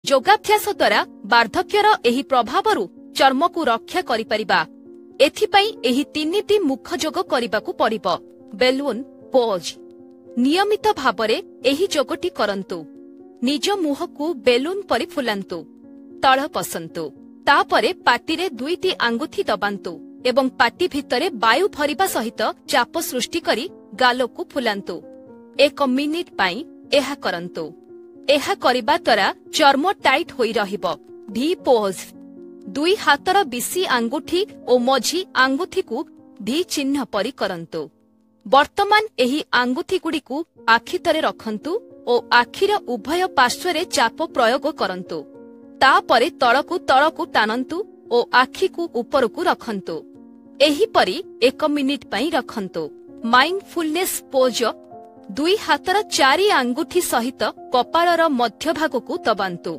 योगाभ्यास द्वारा वार्धक्यर एही प्रभावरु चर्म को रक्षा करिपारिबा। एथिपाई एही तीनिटी मुख्य जोग करिबाकू पड़िबो। बेलून पोज नियमित भाबरे एही जोगटी करंतु। निज मुहकू बेलून परि फुलांतु। तळ पसंतु। तापरे पाटिरे दुईटी आंगुठी दबांतु एवं पाटी भितरे वायु भरिबा सहित चाप सृष्टि करी गालकू फुलांतु। 1 मिनिट पाई एहा करंतु। एहा करिबा द्वारा चर्म टाइट होई रहिबो। भी पोज दुई हातर बिसी आंगुठी ओ मझी आंगुठी को भी चिन्ह परि करंतु। वर्तमान एही आंगुठी गुड़िकू आखि तरे रखंतु ओ आखिर उभय पार्श्वरे चाप प्रयोग करंतु। तापरे तळकू टानंतु ओ आखि को उपरकू रखंतु। एहीपरि 1 मिनिट पाई रखंतु। माइंडफुलनेस पोज दुई हातर 4 आंगुठी सहित कपाळर मध्य भागकू दबांतु।